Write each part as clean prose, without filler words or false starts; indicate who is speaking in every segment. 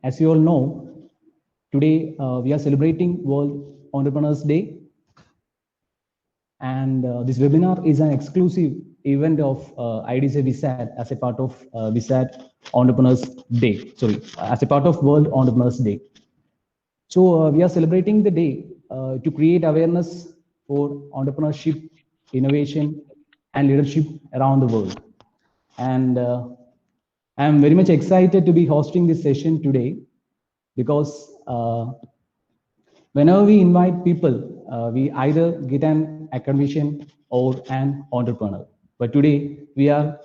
Speaker 1: As you all know, today we are celebrating World Entrepreneurs Day, and this webinar is an exclusive event of IDC VISAT as a part of VISAT Entrepreneurs Day. Sorry, as a part of World Entrepreneurs Day. So we are celebrating the day to create awareness for entrepreneurship, innovation, and leadership around the world. And I'm very much excited to be hosting this session today because whenever we invite people, we either get an academician or an entrepreneur. But today we are,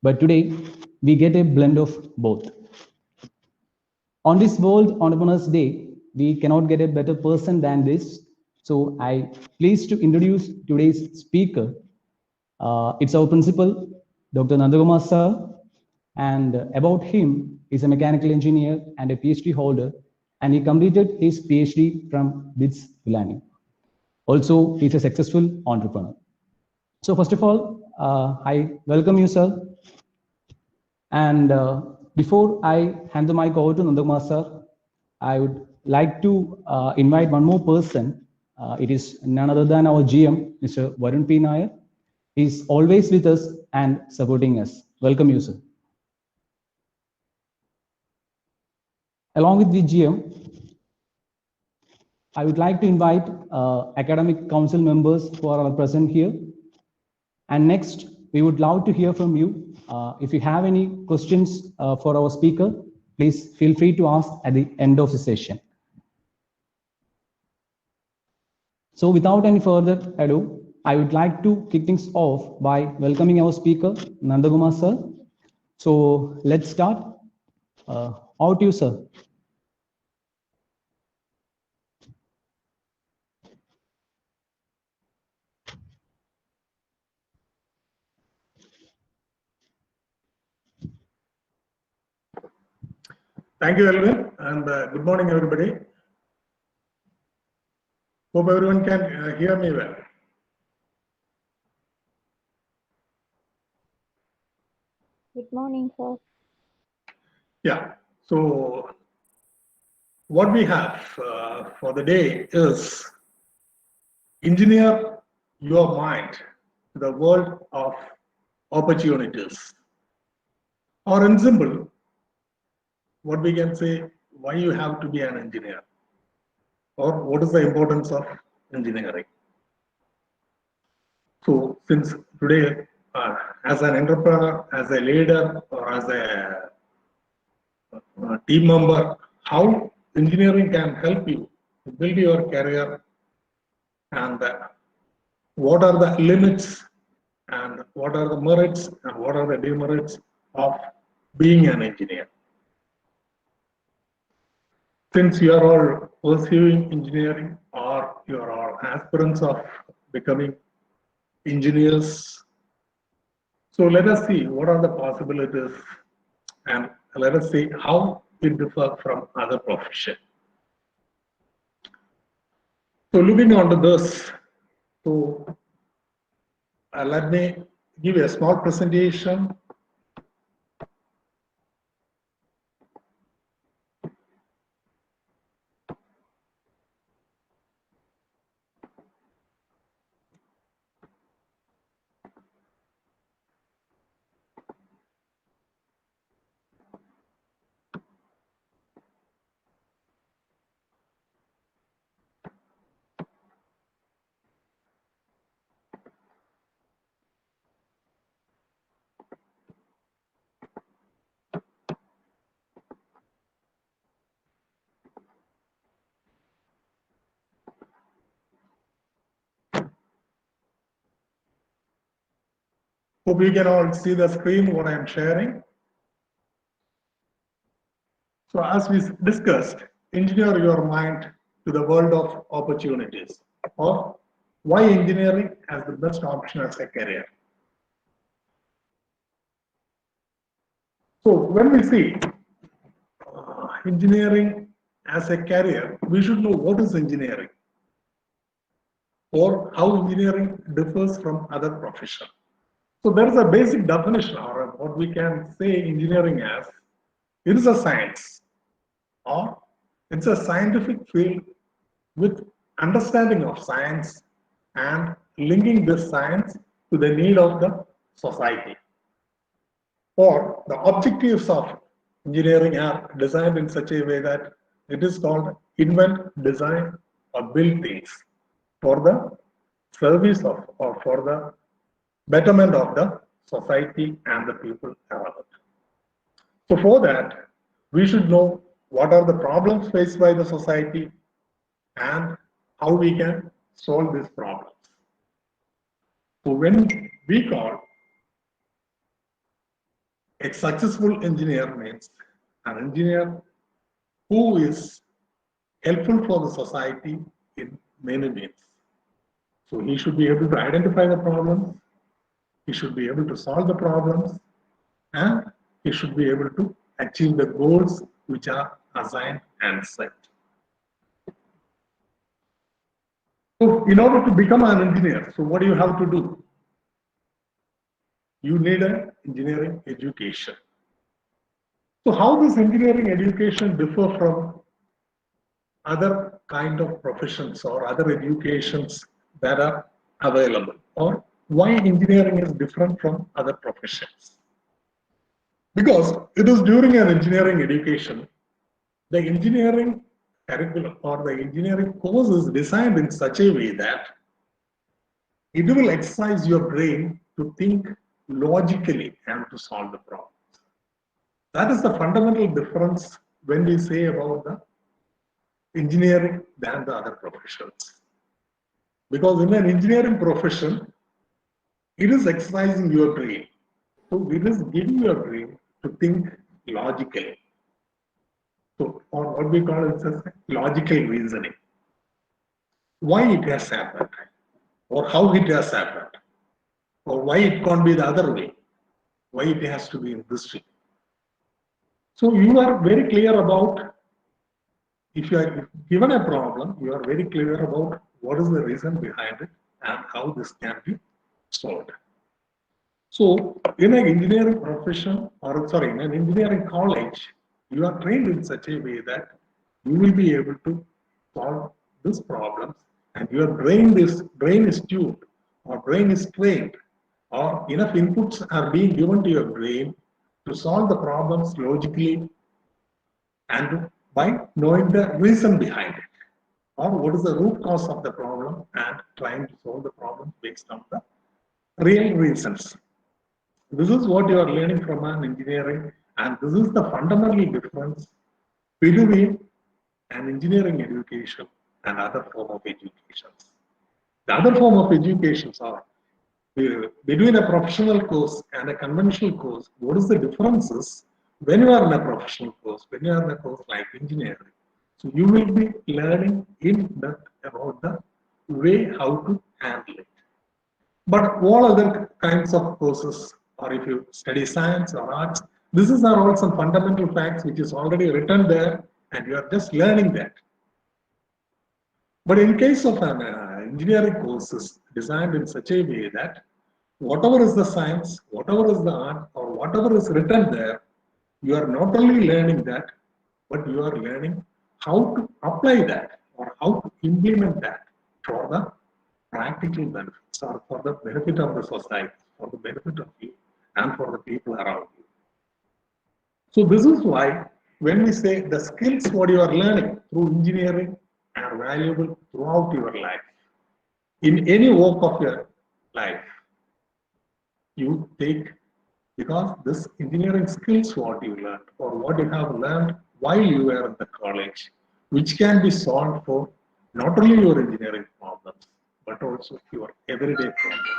Speaker 1: but today we get a blend of both. On this World Entrepreneurs Day, we cannot get a better person than this. So I pleased to introduce today's speaker. It's our principal, Dr. Nandakumar sir, and about him, he's a mechanical engineer and a PhD holder, and he completed his PhD from BITS Pilani. Also, he's a successful entrepreneur. So first of all, I welcome you, sir. And before I hand the mic over to Nandakumar sir, I would like to invite one more person. It is none other than our GM, Mr. Varun P. Nair. He's always with us and supporting us. Welcome you, sir. Along with the GM, I would like to invite academic council members who are present here. And next, we would love to hear from you. If you have any questions for our speaker, please feel free to ask at the end of the session. So without any further ado, I would like to kick things off by welcoming our speaker, Nandakumar sir. So let's start. Over to you, sir.
Speaker 2: Thank you, Elvin, and good morning, everybody. Hope everyone can hear me well.
Speaker 3: Good morning, sir.
Speaker 2: Yeah, so what we have for the day is engineer your mind to the world of opportunities. Or in simple, what we can say, why you have to be an engineer, or what is the importance of engineering. So since today, as an entrepreneur, as a leader, or as a team member, how engineering can help you to build your career, and what are the limits, and what are the merits, and what are the demerits of being an engineer. Since you are all pursuing engineering, or you are all aspirants of becoming engineers, so let us see what are the possibilities, and let us see how it differs from other professions. So looking onto this, so let me give a small presentation. Hope you can all see the screen, what I am sharing. So as we discussed, engineer your mind to the world of opportunities, or why engineering as the best option as a career. So when we see engineering as a career, we should know what is engineering, or how engineering differs from other professions. So there is a basic definition, or what we can say engineering as. It is a science, or it's a scientific field with understanding of science and linking this science to the need of the society. Or the objectives of engineering are designed in such a way that it is called invent, design, or build things for the service of or for the betterment of the society and the people around. So for that, we should know what are the problems faced by the society and how we can solve these problems. So when we call a successful engineer means an engineer who is helpful for the society in many means. So he should be able to identify the problems, he should be able to solve the problems, and he should be able to achieve the goals which are assigned and set. So in order to become an engineer, so what do you have to do? You need an engineering education. So how does engineering education differ from other kind of professions or other educations that are available, or why engineering is different from other professions? Because it is during an engineering education, the engineering curriculum or the engineering course is designed in such a way that it will exercise your brain to think logically and to solve the problem. That is the fundamental difference when we say about the engineering than the other professions. Because in an engineering profession, it is exercising your brain. So it is giving your brain to think logically. So, or what we call it as logical reasoning. Why it has happened, or how it has happened, or why it can't be the other way, why it has to be in this way. So you are very clear about, if you are given a problem, you are very clear about what is the reason behind it and how this can be solved. So in an engineering profession, or sorry, in an engineering college, you are trained in such a way that you will be able to solve these problems, and your brain is tuned, or brain is trained, or enough inputs are being given to your brain to solve the problems logically and by knowing the reason behind it, or what is the root cause of the problem, and trying to solve the problem based on the real reasons. This is what you are learning from an engineering, and this is the fundamental difference between an engineering education and other form of educations. The other form of educations are between a professional course and a conventional course. What is the differences when you are in a professional course, when you are in a course like engineering? So you will be learning in depth about the way how to handle it. But all other kinds of courses, or if you study science or arts, these are all some fundamental facts which is already written there, and you are just learning that. But in case of an engineering courses designed in such a way that whatever is the science, whatever is the art, or whatever is written there, you are not only learning that, but you are learning how to apply that or how to implement that for the practical benefits or for the benefit of the society, for the benefit of you and for the people around you. So this is why when we say the skills what you are learning through engineering are valuable throughout your life. In any walk of your life, you take, because this engineering skills what you learned or what you have learned while you were in the college, which can be solved for not only your engineering problems, but also your everyday problems.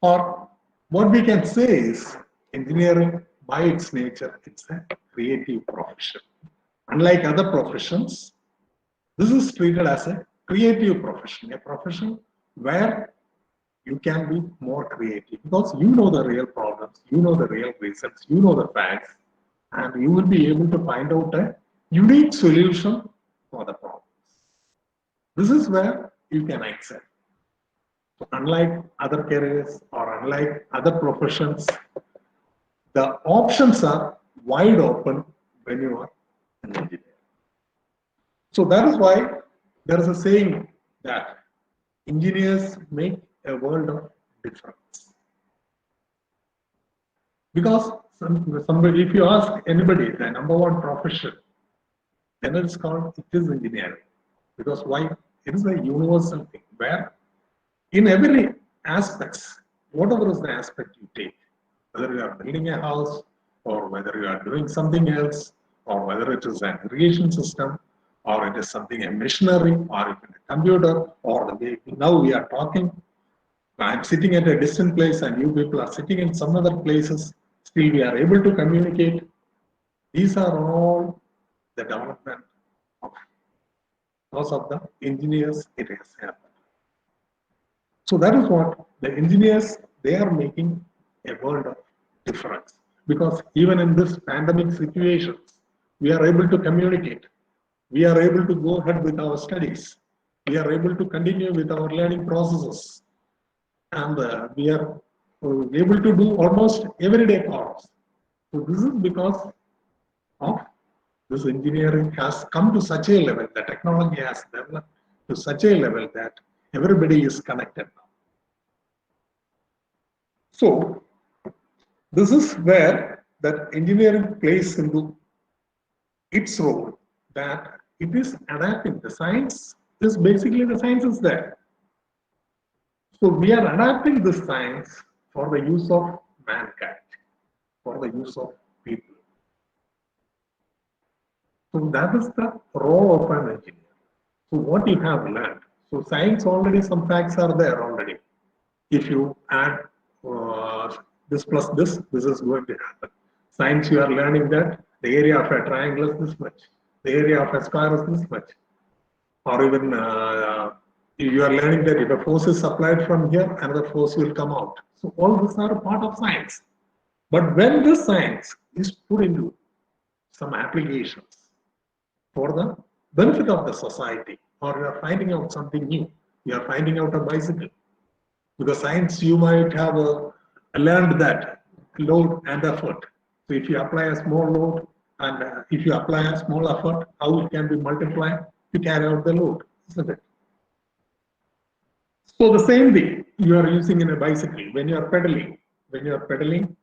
Speaker 2: Or what we can say is engineering by its nature, it's a creative profession. Unlike other professions, this is treated as a creative profession, a profession where you can be more creative because you know the real problems, you know the real reasons, you know the facts, and you will be able to find out a unique solution for the problems. This is where you can excel. So unlike other careers or unlike other professions, the options are wide open when you are an engineer. So that is why there is a saying that engineers make a world of difference. Because somebody, if you ask anybody the number one profession, then it is called, it is engineering. Because why? It is a universal thing where in every aspects, whatever is the aspect you take, whether you are building a house or whether you are doing something else, or whether it is an irrigation system, or it is something, a machinery, or even a computer, or the way now we are talking, I'm sitting at a distant place and you people are sitting in some other places, still we are able to communicate. These are all the development of, because of the engineers it has happened. So that is what the engineers, they are making a world of difference. Because even in this pandemic situations, we are able to communicate. We are able to go ahead with our studies. We are able to continue with our learning processes. And we are able to do almost everyday tasks. So this is because of this engineering has come to such a level, the technology has developed to such a level that everybody is connected now. So this is where that engineering plays into its role, that it is adapting. The science is basically, the science is there. So we are adapting this science for the use of mankind, for the use of people. So that is the role of an engineer. So what you have learned. So science already, some facts are there already. If you add this plus this is going to happen. Science, you are learning that the area of a triangle is this much, the area of a square is this much, or even you are learning that if a force is applied from here, another force will come out. So all these are a part of science. But when this science is put into some applications for the benefit of the society, or you are finding out something new, you are finding out a bicycle. Because science, you might have learned that load and effort. So if you apply a small load and if you apply a small effort, how it can be multiplied to carry out the load, isn't it? So the same thing you are using in a bicycle when you are pedaling. When you are pedaling,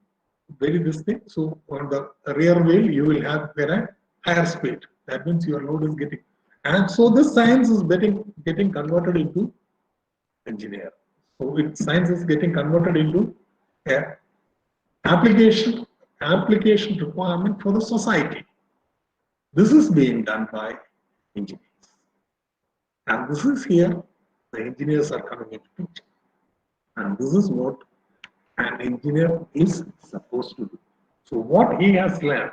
Speaker 2: very this thing. So on the rear wheel, you will have a higher speed. That means your load is getting, and so this science is getting converted into engineer. So science is getting converted into a application requirement for the society. This is being done by engineers, and this is here the engineers are coming into picture, and this is what an engineer is supposed to do. So what he has learned,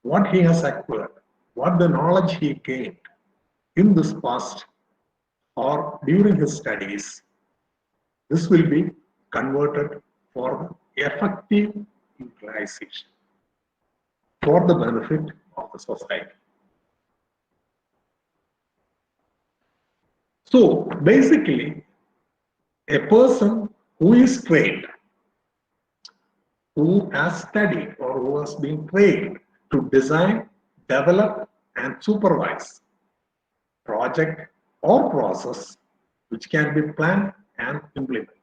Speaker 2: what he has acquired, what the knowledge he gained in this past or during his studies, this will be converted for the effective utilization for the benefit of the society. So basically, a person who is trained, who has studied or who has been trained to design, develop and supervise project or process which can be planned and implemented.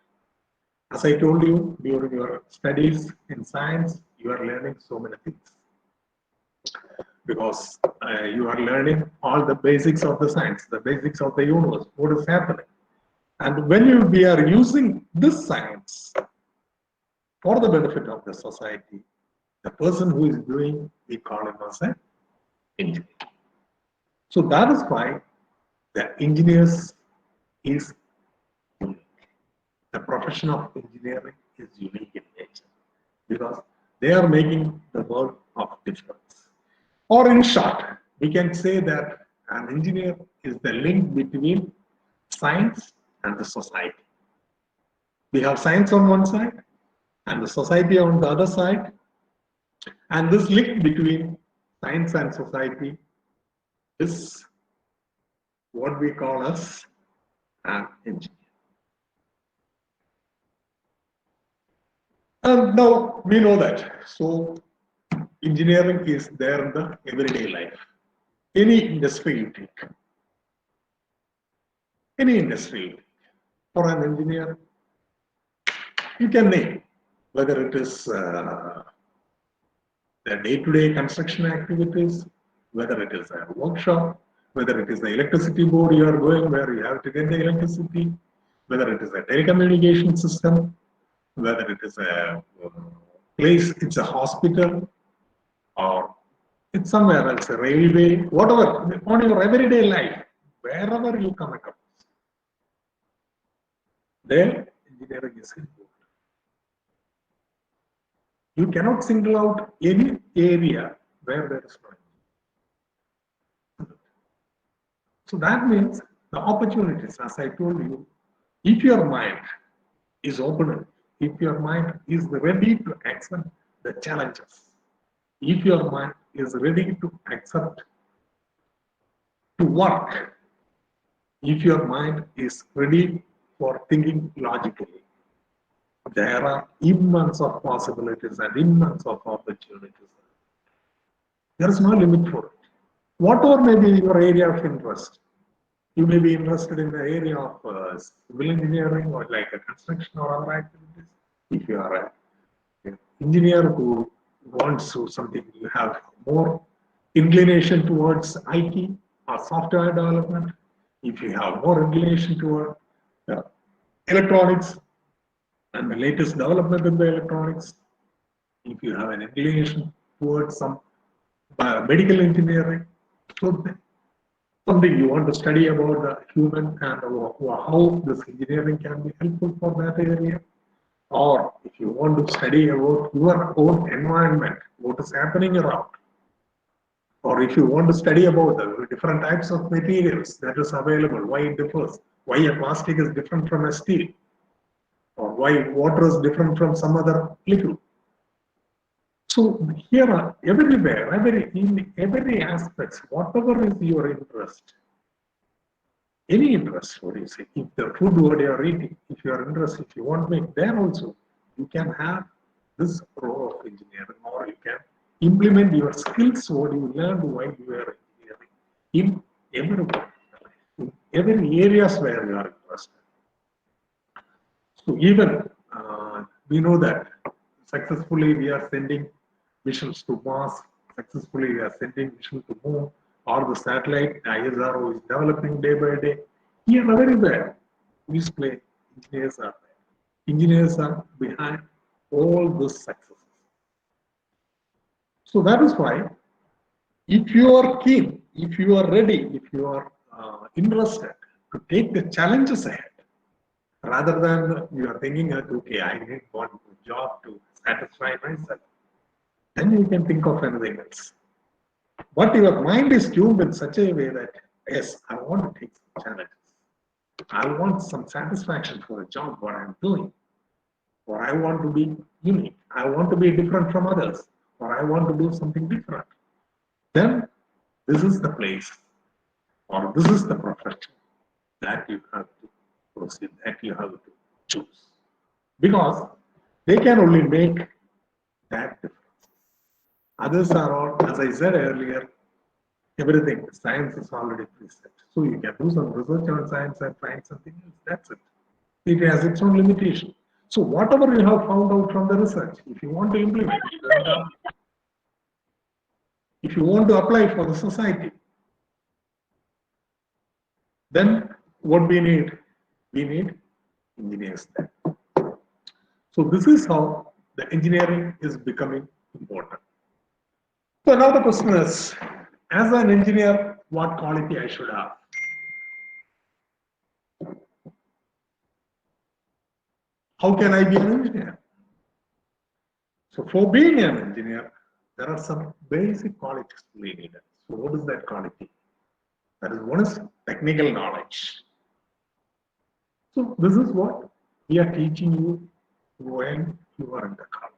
Speaker 2: As I told you, during your studies in science, you are learning so many things because you are learning all the basics of the science, the basics of the universe, what is happening. And when we are using this science for the benefit of the society, the person who is doing, we call him as an engineer. So that is why the engineers is unique. The profession of engineering is unique in nature because they are making the world of difference. Or in short, we can say that an engineer is the link between science and the society. We have science on one side and the society on the other side. And this link between science and society is what we call as an engineer. And now we know that. So engineering is there in the everyday life. Any industry you take, any industry you take, for an engineer, you can name whether it is the day-to-day construction activities, whether it is a workshop, whether it is the electricity board you are going where you have to get the electricity, whether it is a telecommunication system, whether it is a place, it's a hospital, or it's somewhere else, a railway, whatever, on your everyday life, wherever you come across, there engineering is involved. You cannot single out any area where there is no engineering. So that means the opportunities, as I told you, if your mind is open, if your mind is ready to accept the challenges, if your mind is ready to accept to work, if your mind is ready for thinking logically, there are immense of possibilities and immense of opportunities. There is no limit for it. Whatever may be your area of interest, you may be interested in the area of civil engineering or like a construction or other activities. If you are an engineer who wants to something, you have more inclination towards IT or software development. If you have more inclination toward electronics and the latest development in the electronics, if you have an inclination towards some medical engineering, so something you want to study about the human and how this engineering can be helpful for that area, or if you want to study about your own environment, what is happening around, or if you want to study about the different types of materials that is available, why it differs, why a plastic is different from a steel, or why water is different from some other liquid. So here, everywhere, in every aspect, whatever is your interest, any interest, what do you say? If the food what you are eating, if you are interested, if you want to make there also, you can have this row of engineering, or you can implement your skills, what you learned while you are engineering, in every areas where you are interested. So even we know that successfully we are sending missions to Mars, successfully we are sending missions to Moon, or the satellite ISRO is developing day by day. Here everywhere, these play engineers are there. Engineers are behind all those successes. So that is why, if you are keen, if you are ready, if you are interested to take the challenges ahead, rather than you are thinking that, okay, I need one job to satisfy myself, then you can think of anything else. But your mind is tuned in such a way that, yes, I want to take some challenges. I want some satisfaction for the job, what I'm doing. Or I want to be unique. I want to be different from others. Or I want to do something different. Then this is the place, or this is the profession that you have to proceed, that you have to choose. Because they can only make that difference. Others are all, as I said earlier, everything, science is already preset. So you can do some research on science and find something else. That's it. It has its own limitation. So whatever you have found out from the research, if you want to implement it, if you want to apply for the society, then what we need engineers there. So this is how the engineering is becoming important. So now the question is, as an engineer, what quality I should have? How can I be an engineer? So for being an engineer, there are some basic qualities we need. So what is that quality? That is, one is technical knowledge. So this is what we are teaching you when you are in the college.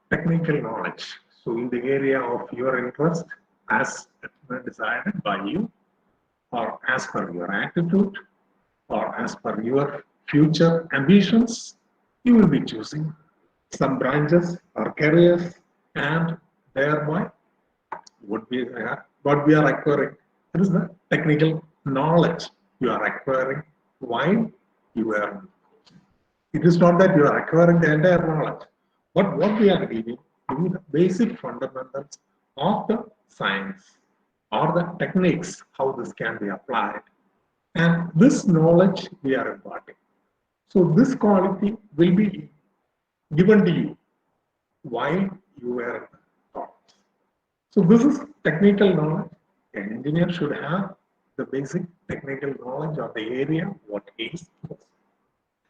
Speaker 2: Technical knowledge. So in the area of your interest, as decided by you, or as per your attitude, or as per your future ambitions, you will be choosing some branches or careers, and thereby what we are acquiring. It is the technical knowledge you are acquiring while you are. It is not that you are acquiring the entire knowledge, but what we are giving the basic fundamentals of the science or the techniques, how this can be applied. And this knowledge we are imparting. So this quality will be given to you while you were in the college. So this is technical knowledge. An engineer should have the basic technical knowledge of the area, what he is.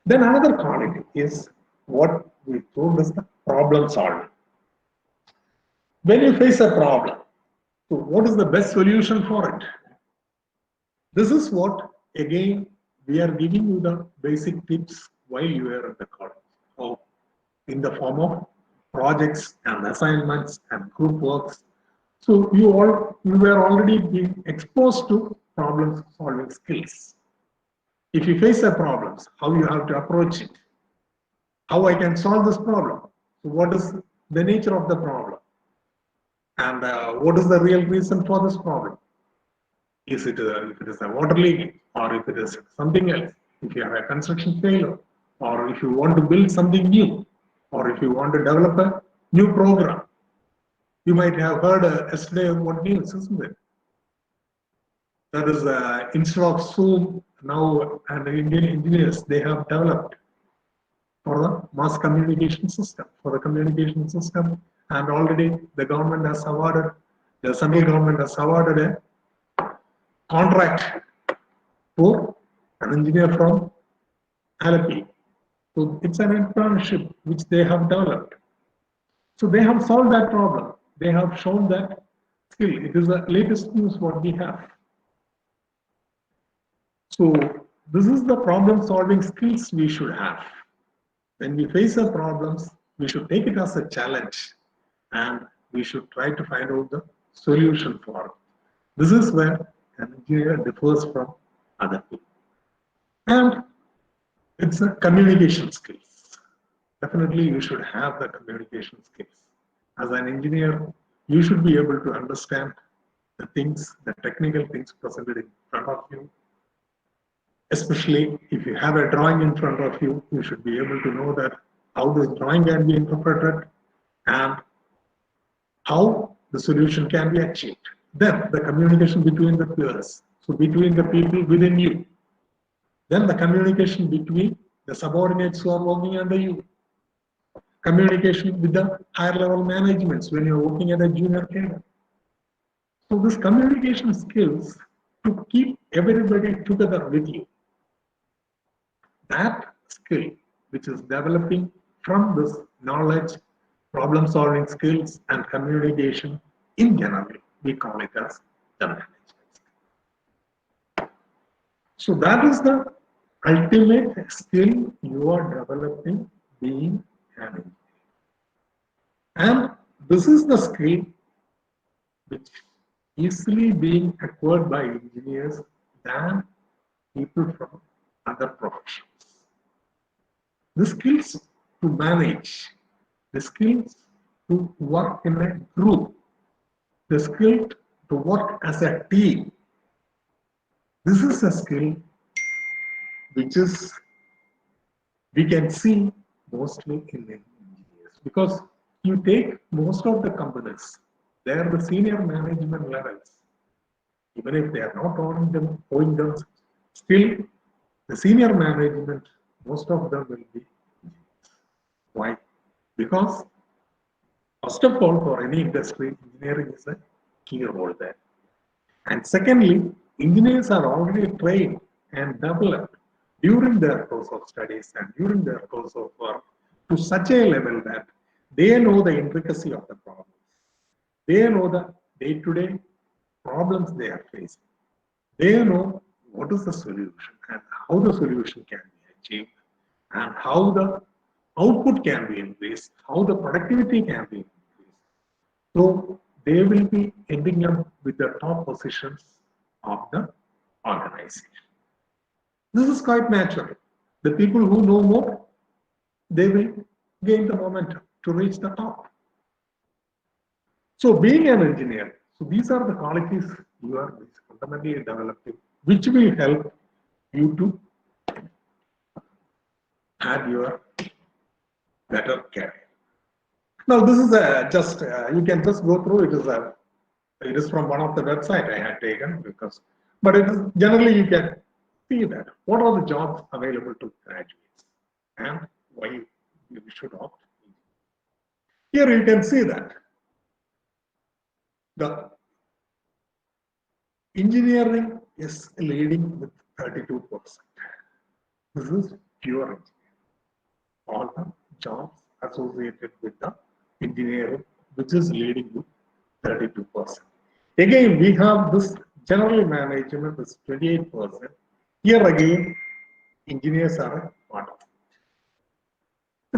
Speaker 2: Then another quality is what we told is the problem solving. When you face a problem, so what is the best solution for it? This is what, again, we are giving you the basic tips while you are in the college, or in the form of projects and assignments and group works. So you were already being exposed to problem solving skills. If you face a problem, how you have to approach it, how I can solve this problem. So what is the nature of the problem, and what is the real reason for this problem? Is it if it is a water leak, or if it is something else? If you have a construction failure, or if you want to build something new, or if you want to develop a new program, you might have heard yesterday what news, isn't it? That is, instead of Zoom, now and the Indian engineers, they have developed for the mass communication system, and already the government has awarded, the central government has awarded a contract for an engineer from Alleppey. So it's an entrepreneurship which they have developed. So they have solved that problem. They have shown that skill. It is the latest news what we have. So this is the problem solving skills we should have. When we face our problems, we should take it as a challenge, and we should try to find out the solution for it. This is where an engineer differs from other people. And it's a communication skills. Definitely you should have the communication skills. As an engineer, you should be able to understand the things, the technical things presented in front of you. Especially if you have a drawing in front of you, you should be able to know that how the drawing can be interpreted and how the solution can be achieved. Then the communication between the peers, so between the people within you. Then the communication between the subordinates who are working under you. Communication with the higher level managements when you're working at a junior cadre. So this communication skills to keep everybody together with you. That skill which is developing from this knowledge, problem solving skills and communication in general, we call it as the management skill. So that is the ultimate skill you are developing being an engineer. And this is the skill which easily being acquired by engineers than people from other professions. The skills to manage, the skills to work in a group, the skill to work as a team. This is a skill which is we can see mostly in engineers, because you take most of the companies, they are the senior management levels. Even if they are not owning them, still the senior management, most of them will be engineers. Why? Because first of all, for any industry, engineering is a key role there. And secondly, engineers are already trained and developed during their course of studies and during their course of work to such a level that they know the intricacy of the problems. They know the day-to-day problems they are facing. They know what is the solution and how the solution can be achieved and how the output can be increased, how the productivity can be increased. So they will be ending up with the top positions of the organization. This is quite natural. The people who know more, they will gain the momentum to reach the top. So being an engineer, so these are the qualities you are fundamentally developing, which will help you to have your better career. Now this is just you can just go through it is from one of the website I had taken because, but it is generally you can see that what are the jobs available to graduates and why you should opt. Here you can see that the engineering is leading with 32%. This is pure engineering. All the jobs associated with the engineering, which is leading with 32%. Again, we have this general management is 28%. Here again, engineers are a part of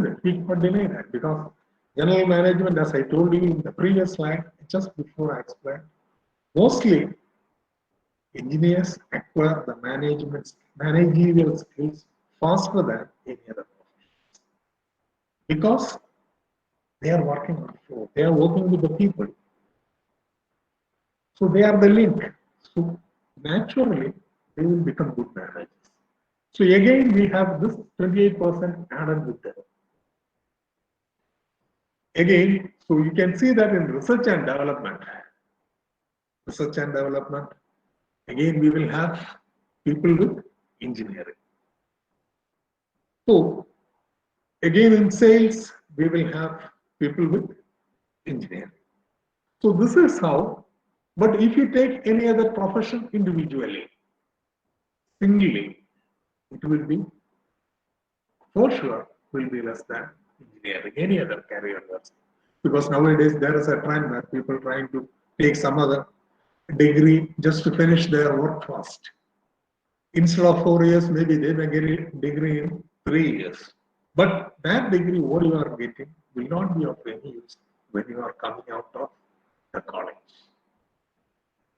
Speaker 2: it. We cannot deny that because general management, as I told you in the previous slide, just before I explained, mostly engineers acquire the managerial skills faster than any other profession because they are working on the floor, they are working with the people. So they are the link. So naturally, they will become good managers. So again, we have this 28% added with them. Again, so you can see that in research and development, again, we will have people with engineering. So again, in sales, we will have people with engineering. So this is how, but if you take any other profession individually, singly, it will be, for sure, will be less than engineering, any other career. Because nowadays there is a trend where people trying to take some other degree just to finish their work fast. Instead of 4 years, maybe they may get a degree in 3 years. But that degree, what you are getting, will not be of any use when you are coming out of the college.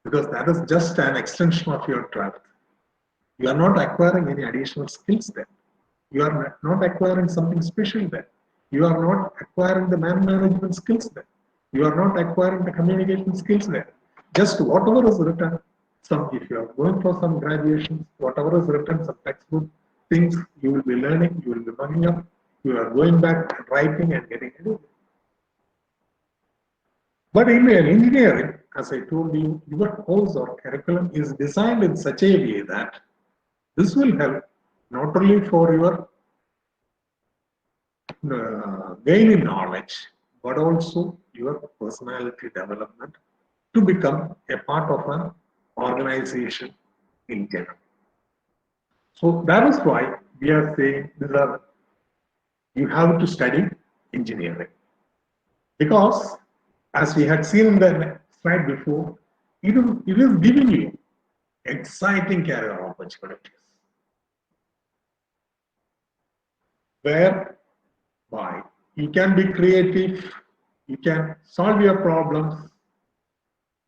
Speaker 2: Because that is just an extension of your craft. You are not acquiring any additional skills there. You are not acquiring something special there. You are not acquiring the management skills there. You are not acquiring the communication skills there. Just whatever is written, if you are going for some graduations, whatever is written, some textbook things you will be learning, you will be mugging up, you are going back and writing and getting it. But in engineering, as I told you, your course or curriculum is designed in such a way that this will help not only for your gain in knowledge, but also your personality development to become a part of an organization in general. So that is why we are saying you have to study engineering. Because as we had seen in the slide before, it is giving you exciting career opportunities. Whereby you can be creative, you can solve your problems.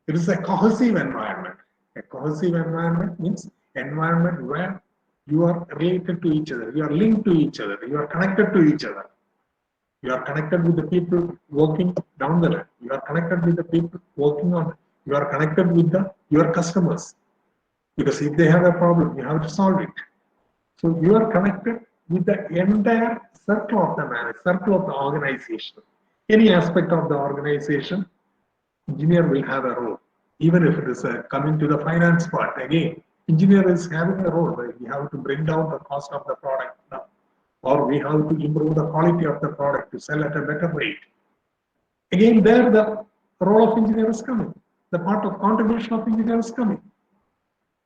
Speaker 2: It is a cohesive environment. A cohesive environment means environment where you are related to each other, you are linked to each other, you are connected to each other. You are connected with the people working down the line. You are connected with the people working on it. You are connected with your customers. Because if they have a problem, you have to solve it. So you are connected with the entire circle of the organization. Any aspect of the organization, engineer will have a role. Even if it is coming to the finance part, again, engineer is having a role where we have to bring down the cost of the product now, or we have to improve the quality of the product to sell at a better rate. Again, there the role of engineer is coming. The part of contribution of engineer is coming.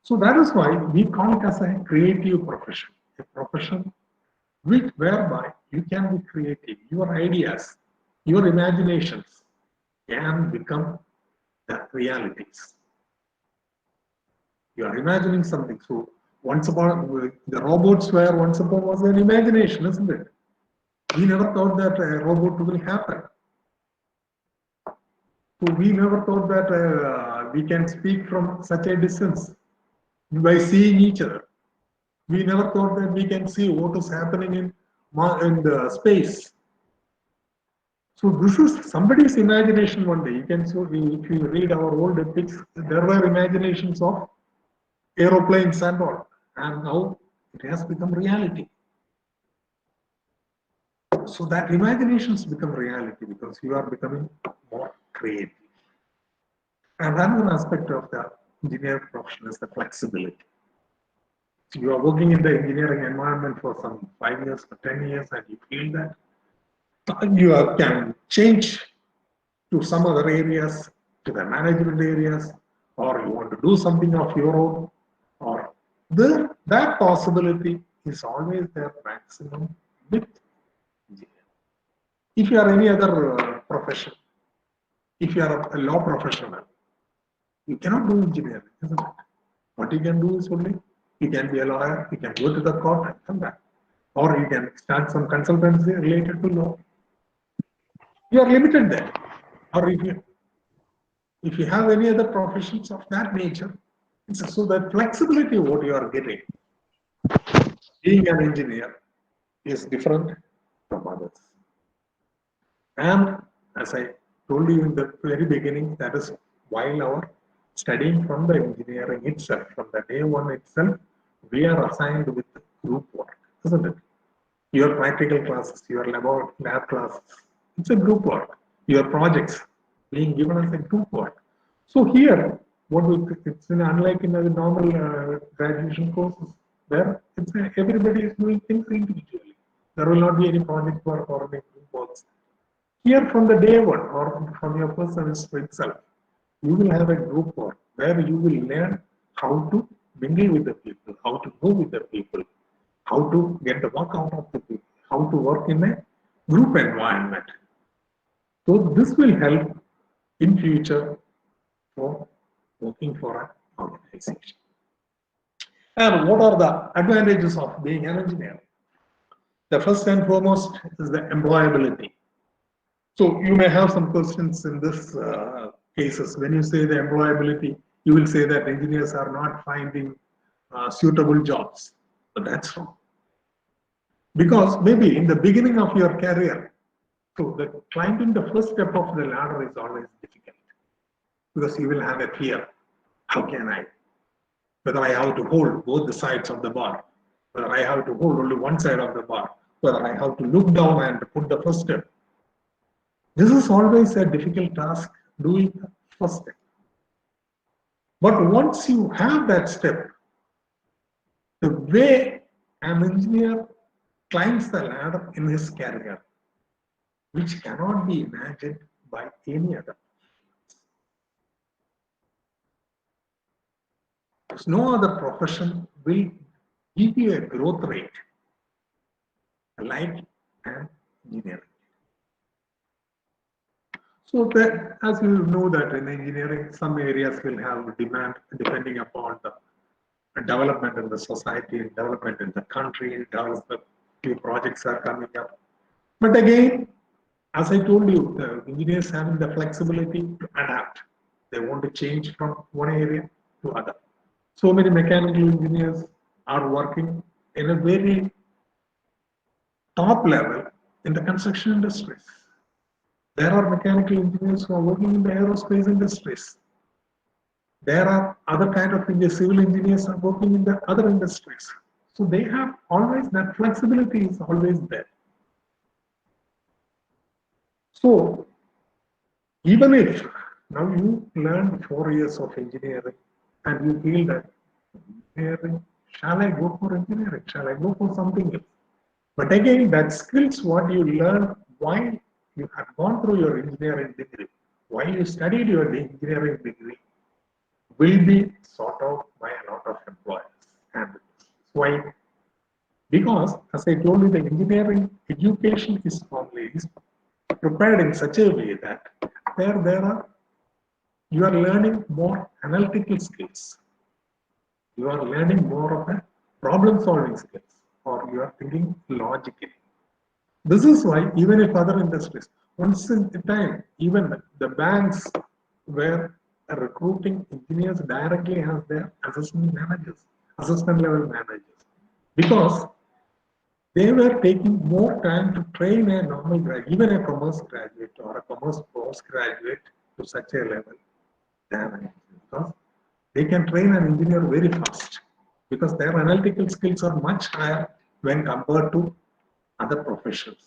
Speaker 2: So that is why we call it as a creative profession, a profession whereby you can be creative. Your ideas, your imaginations can become the realities. You are imagining something. So once upon the robots were once upon was an imagination, isn't it? We never thought that a robot will happen. So we never thought that we can speak from such a distance by seeing each other. We never thought that we can see what is happening in in the space. So this is somebody's imagination one day. You can so if you read our old epics, there were imaginations of aeroplanes and all, and now it has become reality. So that imaginations become reality because you are becoming more creative. And another aspect of the engineering profession is the flexibility. So you are working in the engineering environment for some 5 years or 10 years, and you feel that you can change to some other areas, to the management areas, or you want to do something of your own, or that possibility is always there maximum with engineering. If you are any other profession, if you are a law professional, you cannot do engineering, isn't it? What you can do is only you can be a lawyer, you can go to the court and come back, or you can start some consultancy related to law. You are limited there, or if you have any other professions of that nature, so that flexibility what you are getting, being an engineer, is different from others. And as I told you in the very beginning, that is while our studying from the engineering itself, from the day one itself, we are assigned with group work, isn't it? Your practical classes, your lab classes, it's a group work. Your projects being given as a group work. So here, it's unlike in the normal graduation courses, where everybody is doing things individually. There will not be any project work or any group works. Here, from the day one or from your first semester itself, you will have a group work where you will learn how to mingle with the people, how to move with the people, how to get the work out of the people, how to work in a group environment. So this will help in future for working for an organization. And what are the advantages of being an engineer? The first and foremost is the employability. So you may have some questions in this cases. When you say the employability, you will say that engineers are not finding suitable jobs. But that's wrong. Because maybe in the beginning of your career, so the climbing the first step of the ladder is always difficult. Because you will have a fear. How can I? Whether I have to hold both the sides of the bar, whether I have to hold only one side of the bar, whether I have to look down and put the first step. This is always a difficult task, doing the first step. But once you have that step, the way an engineer climbs the ladder in his career, which cannot be imagined by any other. No other profession will give you a growth rate like an engineering. So that, as you know that in engineering, some areas will have demand depending upon the development in the society, development in the country, development, new projects are coming up. But again, as I told you, the engineers having the flexibility to adapt. They want to change from one area to other. So many mechanical engineers are working in a very top level in the construction industries. There are mechanical engineers who are working in the aerospace industries. There are other kind of civil engineers are working in the other industries. So they have always that flexibility is always there. So even if now you learn 4 years of engineering and you feel that engineering, shall I go for engineering? Shall I go for something else? But again, that skills what you learn while you have gone through your engineering degree, while you studied your engineering degree, will be sought out by a lot of employers. And why? Because, as I told you, the engineering education is prepared in such a way that you are learning more analytical skills. You are learning more of a problem-solving skills, or you are thinking logically. This is why even if other industries, once in a time, even the banks were recruiting engineers directly as their assistant managers, assistant level managers, because they were taking more time to train a normal graduate, even a commerce graduate or a commerce postgraduate to such a level than an engineer. Because they can train an engineer very fast because their analytical skills are much higher when compared to other professions.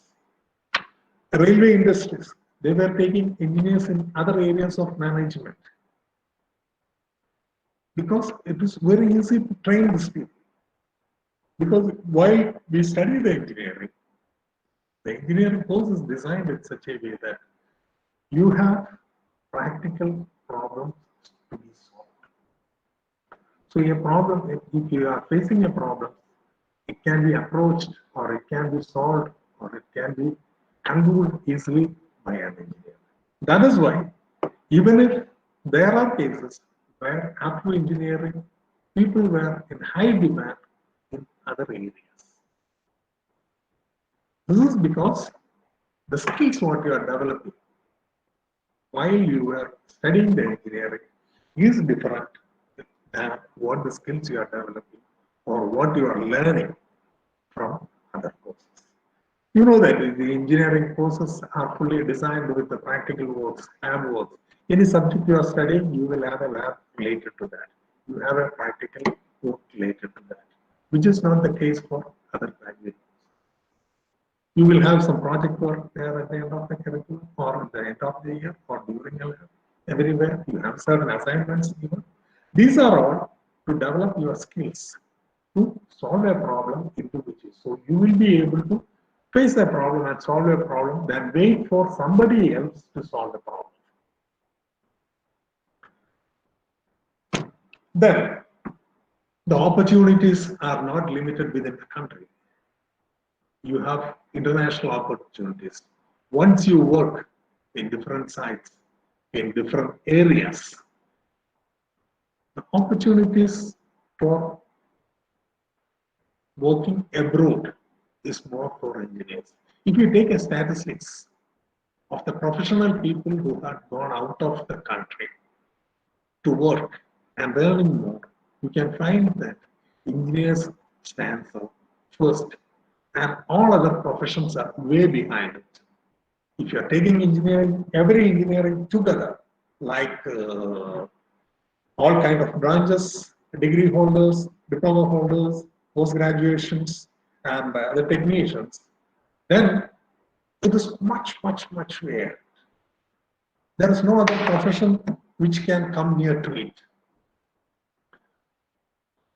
Speaker 2: Railway industries, they were taking engineers in other areas of management because it is very easy to train these people. Because while we study the engineering course is designed in such a way that you have practical problems to be solved. So a problem, if you are facing a problem, it can be approached or it can be solved or it can be handled easily by an engineer. That is why even if there are cases where after engineering, people were in high demand in other areas. This is because the skills what you are developing while you were studying the engineering is different than what the skills you are developing or what you are learning from other courses. You know that the engineering courses are fully designed with the practical works, lab works. Any subject you are studying, you will have a lab related to that. You have a practical work related to that, which is not the case for other graduates. You will have some project work there at the end of the curriculum or at the end of the year or during a year. Everywhere you have certain assignments given. These are all to develop your skills to solve a problem individually. So you will be able to face a problem and solve a problem than wait for somebody else to solve the problem. Then the opportunities are not limited within the country. You have international opportunities. Once you work in different sites, in different areas, the opportunities for working abroad is more for engineers. If you take a statistics of the professional people who have gone out of the country to work and earning more, you can find that engineers stand out first and all other professions are way behind it. If you are taking engineering, every engineering together, like all kind of branches, degree holders, diploma holders, post graduations, and the technicians, then it is much, much, much rare. There is no other profession which can come near to it.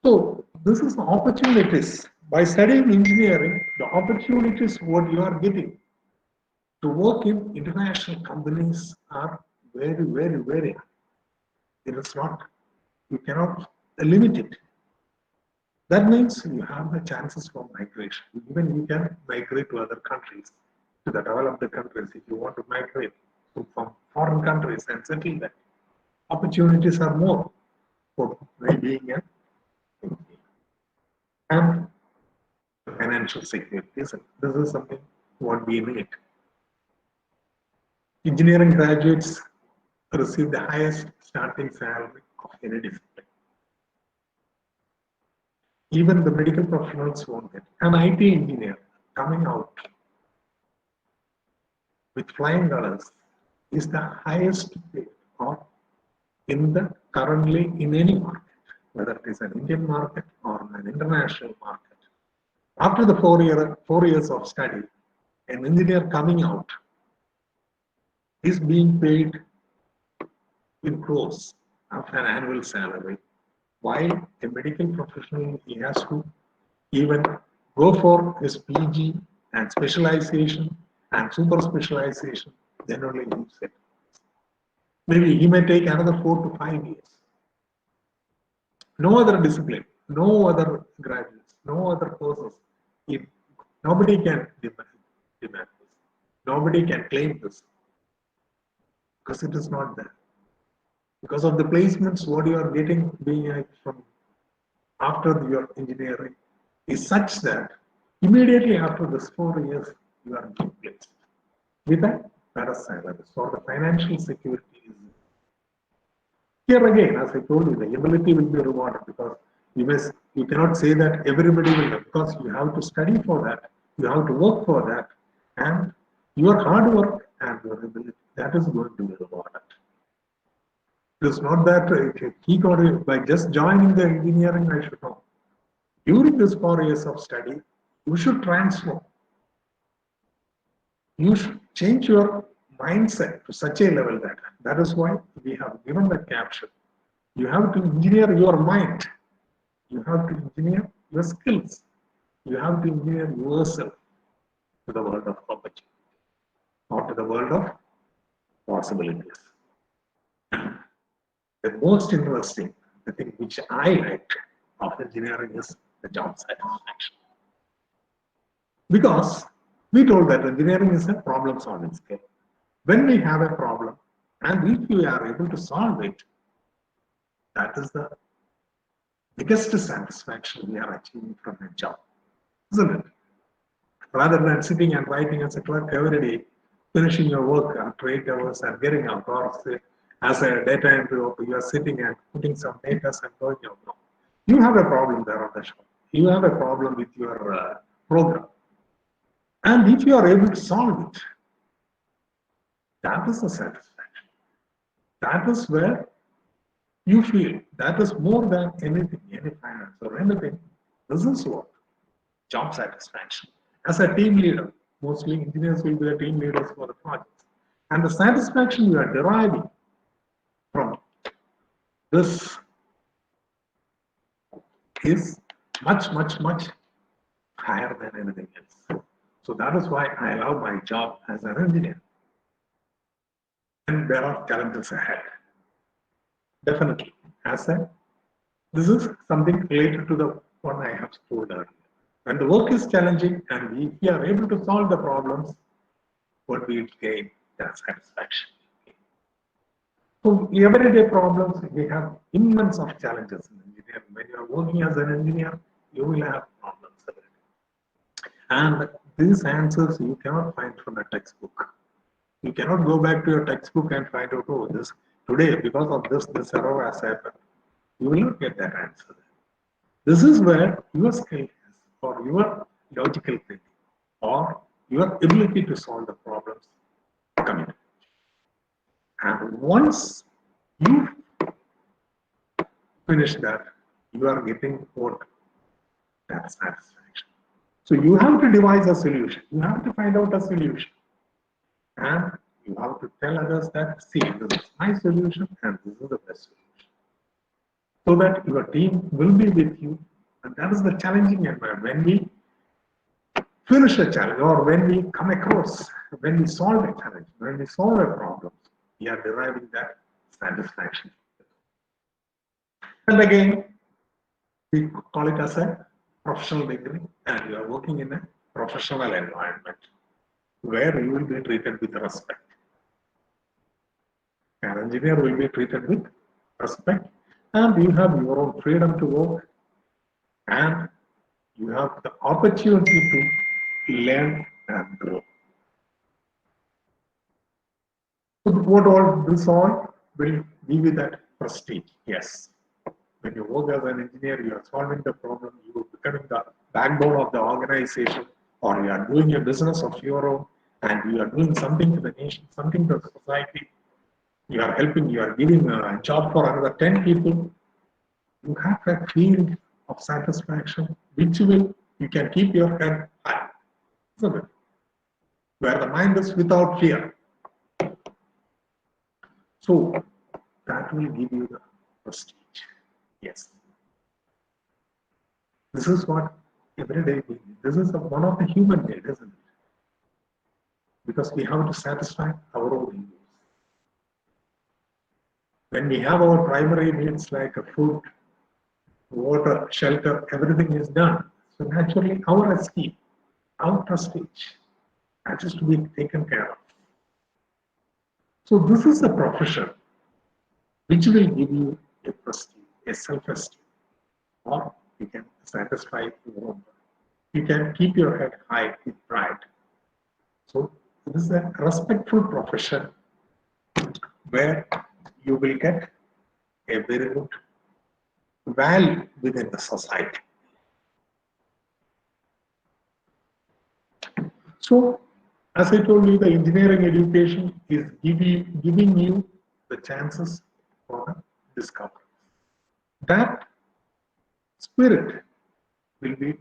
Speaker 2: So this is the opportunities. By studying engineering, the opportunities what you are getting to work in international companies are very, very, very high. It is not, you cannot limit it. That means you have the chances for migration. Even you can migrate to other countries, to the developed countries. If you want to migrate from foreign countries and settle there, opportunities are more for being an engineer. And financial security. This is something what we need. Engineering graduates receive the highest starting salary of any discipline. Even the medical professionals won't get. An IT engineer coming out with flying colors is the highest paid or in the currently in any market, whether it is an Indian market or an international market. After the 4 years of study, an engineer coming out is being paid in crores of an annual salary, while a medical professional he has to even go for his PG and specialization and super specialization, then only he set. Maybe he may take another 4 to 5 years. No other discipline, no other graduates, no other courses. Nobody can demand this. Nobody can claim this because it is not there. Because of the placements, what you are getting being from after your engineering is such that immediately after this 4 years, you are being placed with a better salary. So the financial security is here again, as I told you, the ability will be rewarded because you cannot say that everybody will, because you have to study for that. You have to work for that, and your hard work and your ability, that is going to be rewarded. It is not that he got it by just joining the engineering, I should know. During this 4 years of study, you should transform. You should change your mindset to such a level that is why we have given the caption. You have to engineer your mind. You have to engineer your skills. You have to engineer yourself to the world of opportunity, not to the world of possibilities. The most interesting, the thing which I liked of engineering is the job satisfaction. Because we told that engineering is a problem solving skill. When we have a problem and if we are able to solve it, that is the biggest satisfaction we are achieving from a job, isn't it? Rather than sitting and writing as a clerk every day, finishing your work after 8 hours and getting out, or say, as a data entry operator, you are sitting and putting some data and going out. You have a problem there on the shop. You have a problem with your program. And if you are able to solve it, that is the satisfaction. That is where you feel that is more than anything, any finance or anything. This is what job satisfaction. As a team leader, mostly engineers will be the team leaders for the projects. And the satisfaction you are deriving from this is much, much, much higher than anything else. So that is why I love my job as an engineer. And there are challenges ahead. Definitely. This is something related to the one I have told earlier. When the work is challenging and we are able to solve the problems, what we gain that satisfaction. So everyday problems, we have immense of challenges in engineering. When you are working as an engineer, you will have problems every day. And these answers you cannot find from a textbook. You cannot go back to your textbook and find out, oh, this today, because of this error has happened. You will not get that answer. This is where your skill is, or your logical thinking, or your ability to solve the problems come in. And once you finish that, you are getting what? That satisfaction. So you have to devise a solution. You have to find out a solution. And you have to tell others that, see, this is my solution and this is the best solution. So that your team will be with you. And that is the challenging environment. When we finish a challenge or when we come across, when we solve a challenge, when we solve a problem, we are deriving that satisfaction. And again, we call it as a professional degree, and you are working in a professional environment where you will be treated with respect. An engineer will be treated with respect, and you have your own freedom to work, and you have the opportunity to learn and grow. So what all this all will give you that prestige? Yes. When you work as an engineer, you are solving the problem, you are becoming the backbone of the organization, or you are doing a business of your own, and you are doing something to the nation, something to the society. You are helping, you are giving a job for another 10 people. You have a feeling of satisfaction, which you can keep your head high, isn't it? Where the mind is without fear. So that will give you the prestige. Yes. This is what every day we need. This is one of the human need, isn't it? Because we have to satisfy our own needs. When we have our primary needs like food, water, shelter, everything is done. So naturally our escape, our prestige, that is to be taken care of. So this is a profession which will give you a prestige, a self-esteem, or you can satisfy your own. You can keep your head high with pride. So this is a respectful profession where you will get a very good value within the society. So, as I told you, the engineering education is giving you the chances for discovery. That spirit will be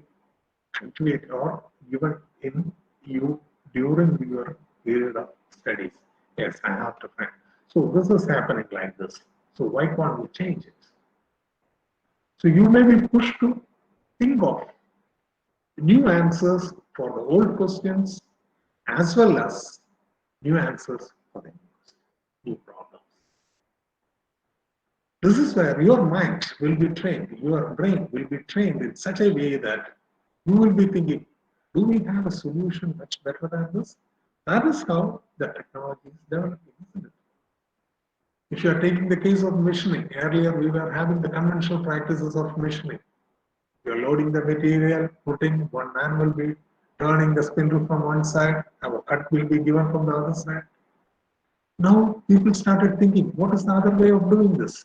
Speaker 2: cultivated or given in you during your period of studies. Yes, I have to find. So this is happening like this. So why can't we change it? So you may be pushed to think of new answers for the old questions as well as new answers for the new problems. This is where your mind will be trained, your brain will be trained in such a way that you will be thinking, do we have a solution much better than this? That is how the technology is developing, isn't it? If you are taking the case of machining, earlier we were having the conventional practices of machining. You are loading the material, putting, one man will be turning the spindle from one side, our cut will be given from the other side. Now people started thinking, what is the other way of doing this?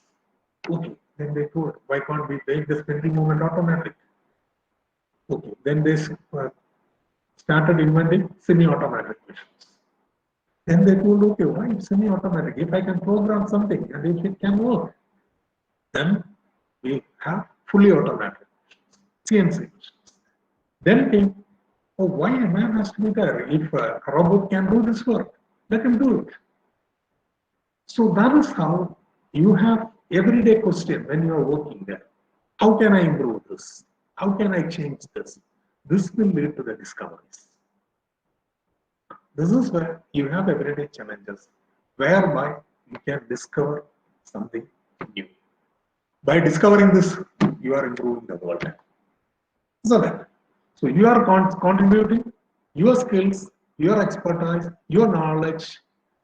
Speaker 2: Okay, then they thought, why can't we make the spindle movement automatic? Okay, then they started inventing semi-automatic machines. Then they told, okay, why semi-automatic? If I can program something and if it can work, then we have fully automatic CNC machines. Then came, oh, why a man has to be there? If a robot can do this work, let him do it. So that is how you have everyday question when you are working there. How can I improve this? How can I change this? This will lead to the discoveries. This is where you have everyday challenges, whereby you can discover something new. By discovering this, you are improving the world. So you are contributing your skills, your expertise, your knowledge,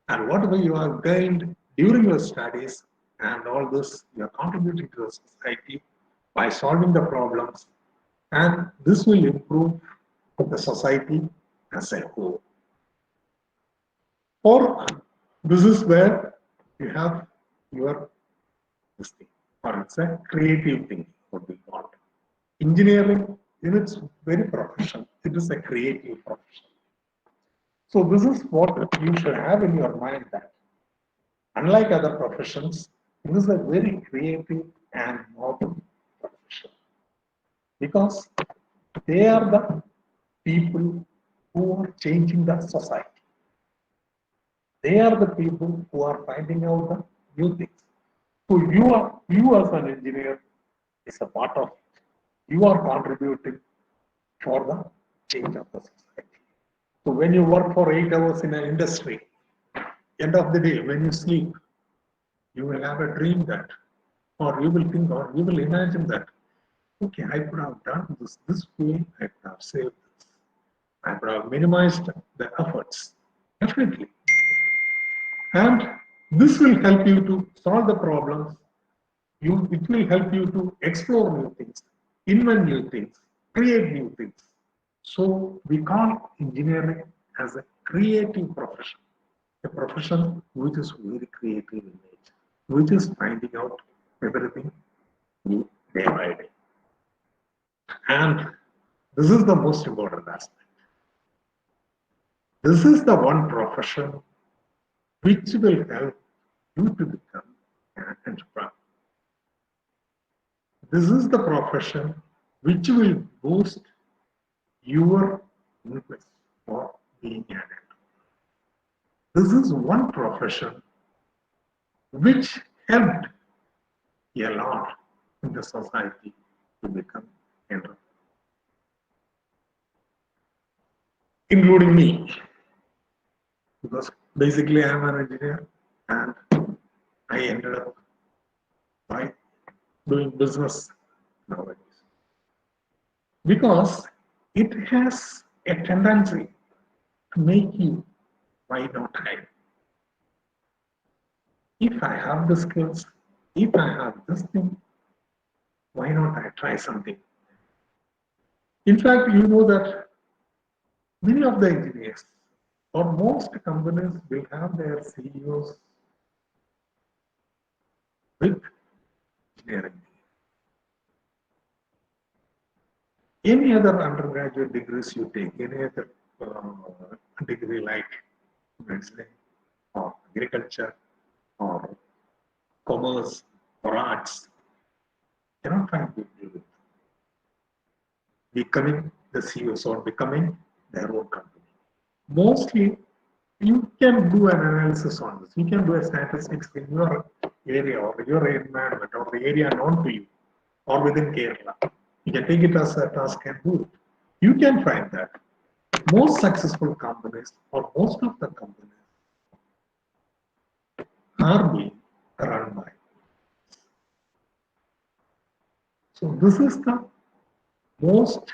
Speaker 2: and whatever you have gained during your studies, and all this you are contributing to the society by solving the problems, and this will improve the society as a whole. Or this is where you have your this thing, or it's a creative thing, what we call it. Engineering, in its very profession, it is a creative profession. So this is what you should have in your mind, that unlike other professions, this is a very creative and noble profession, because they are the people who are changing the society. They are the people who are finding out the new things. So you as an engineer is a part of it. You are contributing for the change of the society. So when you work for 8 hours in an industry, end of the day, when you sleep, you will have a dream that, or you will think, or you will imagine that, okay, I could have done this way, I could have saved this, I could have minimized the efforts. Definitely. And this will help you to solve the problems. It will help you to explore new things, invent new things, create new things. So we call engineering as a creative profession, a profession which is very creative in nature, which is finding out everything new day by day. And this is the most important aspect. This is the one profession which will help you to become an entrepreneur. This is the profession which will boost your interest for being an entrepreneur. This is one profession which helped a lot in the society to become entrepreneur, including me, because basically I am an engineer and I ended up by doing business nowadays, because it has a tendency to make you, why not I? If I have the skills, if I have this thing, why not I try something? In fact, you know that many of the engineers or most companies will have their CEOs with engineering. Any other undergraduate degrees you take, any other degree like medicine or agriculture or commerce or arts, cannot find people with becoming the CEOs or becoming their own company. Mostly, you can do an analysis on this. You can do a statistics in your area or your environment or the area known to you or within Kerala. You can take it as a task and do it. You can find that most successful companies or most of the companies are being run by. So this is the most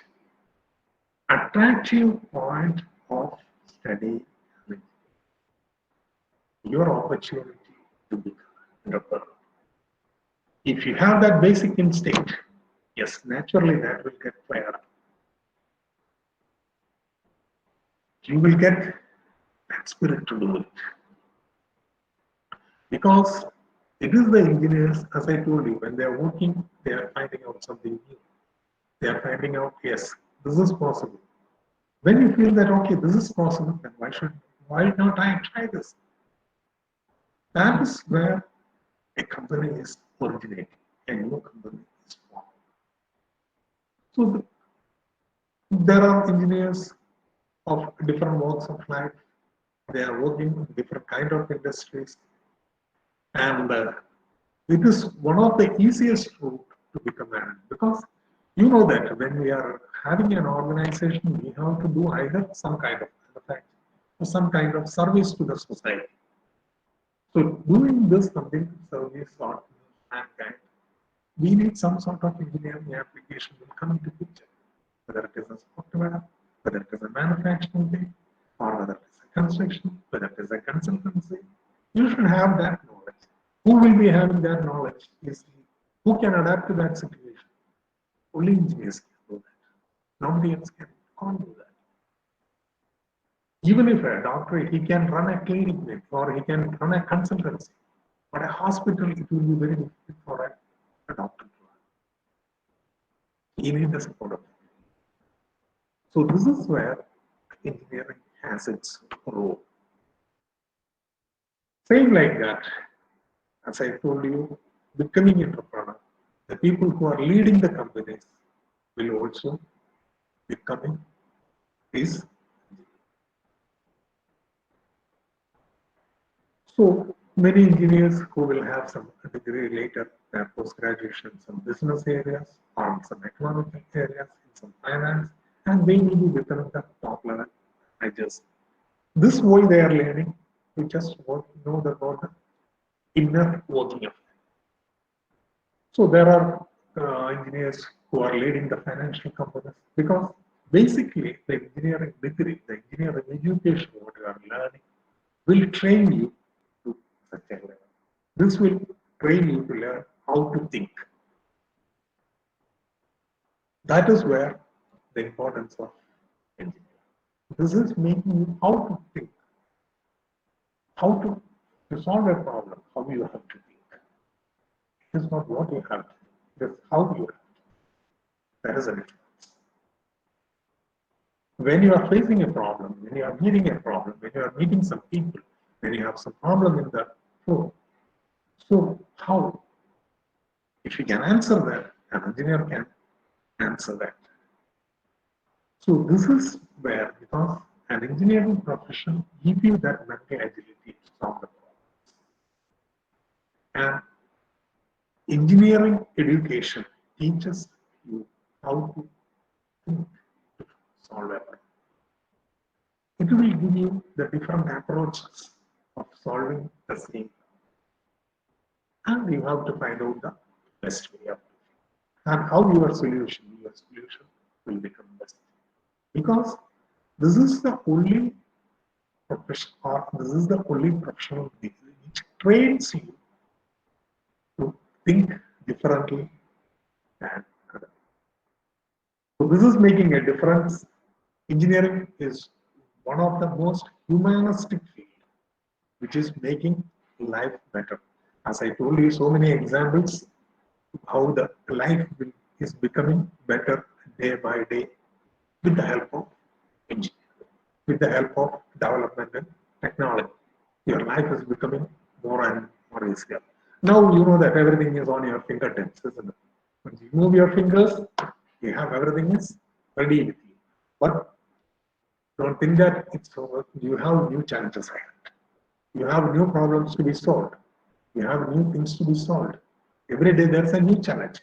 Speaker 2: attractive point of study your opportunity to become an entrepreneur. If you have that basic instinct, yes, naturally that will get fired up. You will get that spirit to do it. Because it is the engineers, as I told you, when they are working, they are finding out something new. They are finding out, yes, this is possible. When you feel that, okay, this is possible, then why not I try this? That is where a company is originating, a new company is formed. So there are engineers of different walks of life. They are working in different kind of industries. And it is one of the easiest route to become an, because you know that when we are having an organization, we have to do either some kind of manufacturing or some kind of service to the society. So doing this complete service or mankind, we need some sort of engineering application will come into picture, whether it is a software, whether it is a manufacturing thing, or whether it is a construction, whether it is a consultancy. You should have that knowledge. Who will be having that knowledge is who can adapt to that situation. Only engineers can do that. Nobody else can't do that. Even if a doctor, he can run a clinic or he can run a consultancy, but a hospital, it will be very difficult for a doctor to run. He needs the support of it. So this is where engineering has its role. Same like that, as I told you, becoming entrepreneur, the people who are leading the companies will also becoming is. So many engineers who will have some degree later, their post-graduation, some business areas, or in some economic areas, in some finance, and they will be within the top level. This why they are learning, we just want to know about the inner working of it. So there are engineers who are leading the financial companies because basically the engineering degree, the engineering education, what you are learning, will train you to such a level. This will train you to learn how to think. That is where the importance of engineering. This is making you how to think, how to solve a problem, how you have to think. It is not what you have to think, it is how you have to think. That is a difference. When you are facing a problem, when you are meeting a problem, when you are meeting some people, when you have some problem in the flow, so how? If you can answer that, an engineer can answer that. So this is where, because an engineering profession gives you that mental agility to solve the problem. And engineering education teaches you how to think to solve a problem. It will give you the different approaches of solving the same problem. And you have to find out the best way of it. And how your solution will become best. Because this is the only profession, or this is the only professional degree which trains you to think differently than others. So this is making a difference. Engineering is one of the most humanistic field, which is making life better. As I told you, so many examples how the life is becoming better day by day with the help of engineering. with the help of development and technology. Your life is becoming more and more easier. Now you know that everything is on your fingertips, isn't it? When you move your fingers, you have everything is ready with you. But don't think that it's over. You have new challenges ahead. You have new problems to be solved. You have new things to be solved. Every day there's a new challenge,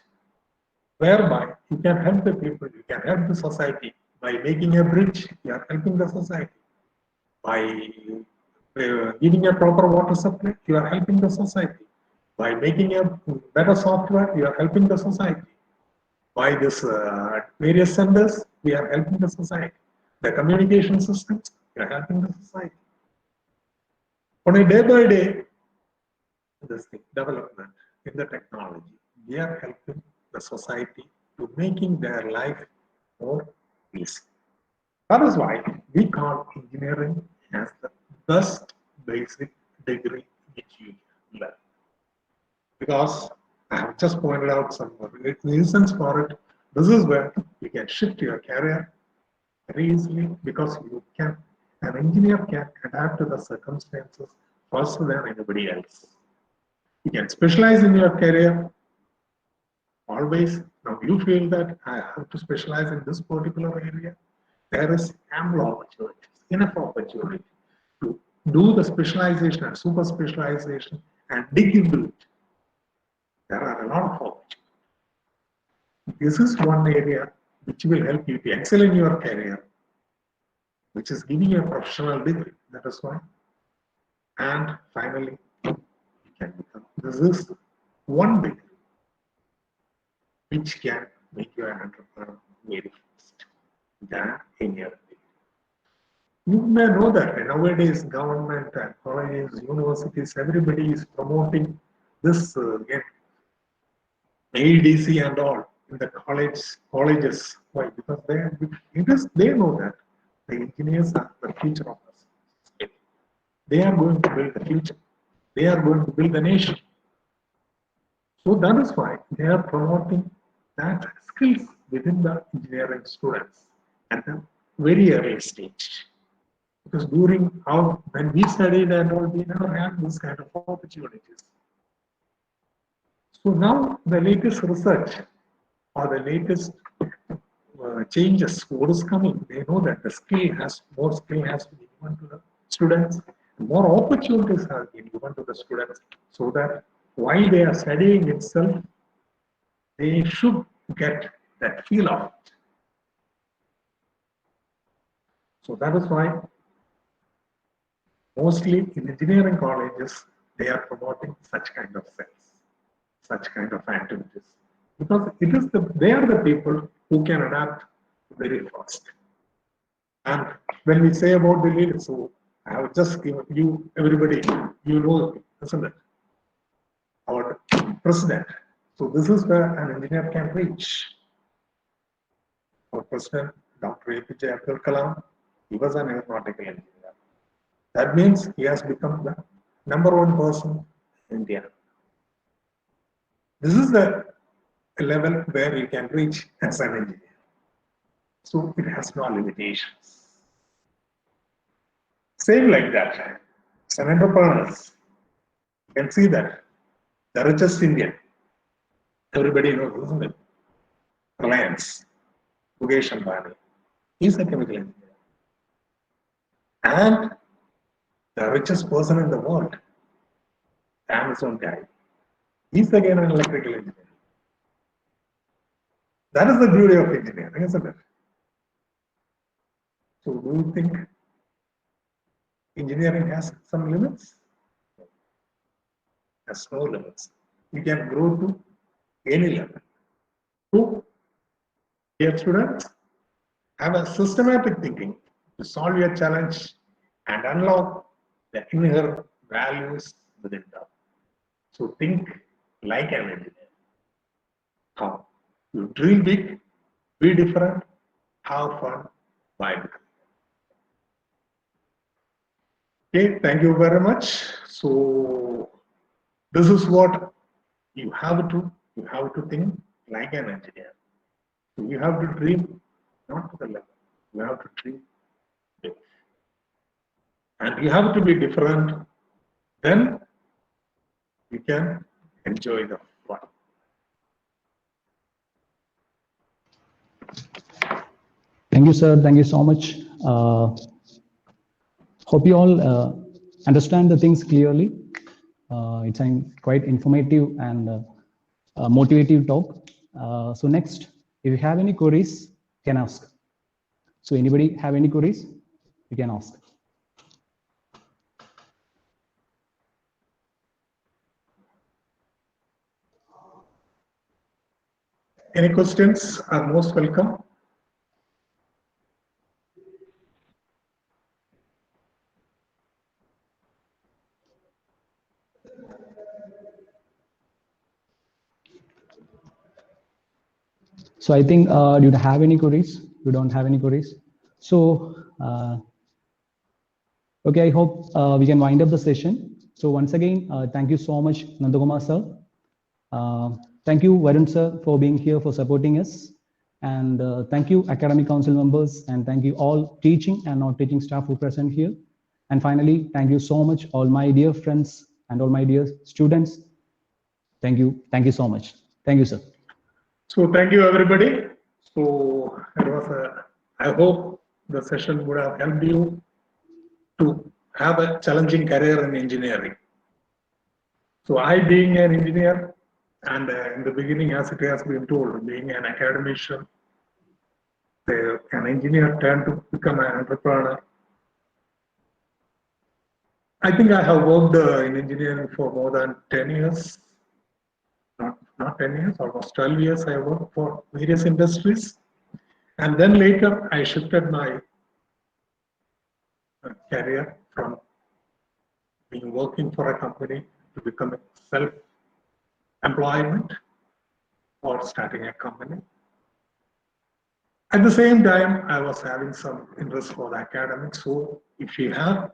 Speaker 2: whereby you can help the people, you can help the society. By making a bridge, you are helping the society. By giving a proper water supply, you are helping the society. By making a better software, you are helping the society. By this various centers, we are helping the society. The communication systems, we are helping the society. On a day by day, this development in the technology, we are helping the society to making their life more easy. That is why we call engineering as the best basic degree which you can learn. Because I have just pointed out some reasons for it. This is where you can shift your career very easily because an engineer can adapt to the circumstances faster than anybody else. You can specialize in your career always. Now you feel that I have to specialize in this particular area. There is ample opportunities, enough opportunity to do the specialization and super specialization and dig into it. There are a lot of opportunities. This is one area which will help you to excel in your career, which is giving you a professional degree. That is why. And finally, you can become. This is one degree which can make you an entrepreneur very fast than any other degree. You may know that nowadays government and colleges, universities, everybody is promoting this AEDC and all in the colleges. Why? Because they know that the engineers are the future of the state. They are going to build the future. They are going to build the nation. So that is why they are promoting that skills within the engineering students at a very early stage. Because when we studied and all, we never had this kind of opportunities. So now the latest research or the latest changes, what is coming, they know that more skill has to be given to the students, more opportunities have been given to the students, so that while they are studying itself, they should get that feel of it. So that is why mostly in engineering colleges, they are promoting such kind of cells, such kind of activities. Because they are the people who can adapt very fast. And when we say about the leaders, so I have just given you, everybody, you know, isn't it? Our president. So this is where an engineer can reach. Our president, Dr. APJ Abdul Kalam, he was an aeronautical engineer. That means he has become the #1 person in India. This is the level where you can reach as an engineer. So it has no limitations. Same like that. As an entrepreneur, you can see that the richest Indian, everybody knows, isn't it? Reliance, Mukesh Ambani, he's a chemical engineer. And the richest person in the world, the Amazon guy, he's again an electrical engineer. That is the beauty of engineering, isn't it? So do you think engineering has some limits? Has no limits. You can grow to any level. So, dear students, have a systematic thinking to solve your challenge and unlock the inner values within them. So think like an engineer. How? You dream big, be different, have fun, vibe. Okay, thank you very much. So this is what you have to think like an engineer. So you have to dream not to the level. You have to dream big. and you have to be different, then you can enjoy the fun.
Speaker 1: Thank you, sir. Thank you so much. Hope you all understand the things clearly. It's a quite informative and motivative talk. So next, if you have any queries, you can ask. So anybody have any queries, you can ask.
Speaker 2: Any questions are most welcome.
Speaker 1: So I think, do you have any queries? You don't have any queries. So, okay, I hope we can wind up the session. So once again, thank you so much, Nandakumar sir. Thank you, Varun sir, for being here, for supporting us. And thank you, Academic Council members, and thank you all teaching and non-teaching staff who are present here. And finally, thank you so much, all my dear friends and all my dear students. Thank you. Thank you so much. Thank you, sir.
Speaker 2: So thank you, everybody. So I hope the session would have helped you to have a challenging career in engineering. So I, being an engineer, and in the beginning, as it has been told, being an academician, an engineer turned to become an entrepreneur. I think I have worked in engineering for more than 10 years. Not 10 years, almost 12 years I worked for various industries. And then later I shifted my career from being working for a company to becoming self-employment or starting a company. At the same time, I was having some interest for the academics. So if you have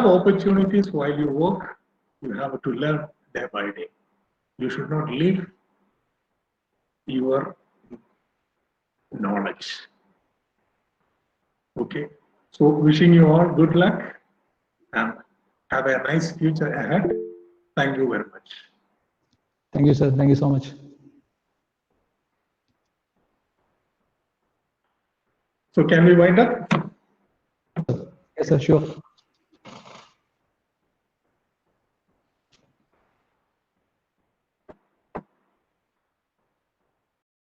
Speaker 2: opportunities while you work, you have to learn day by day. You should not leave your knowledge. Okay. So wishing you all good luck and have a nice future ahead. Thank you very much.
Speaker 1: Thank you, sir. Thank you so much.
Speaker 2: So can we wind up?
Speaker 1: Yes, sir. Sure.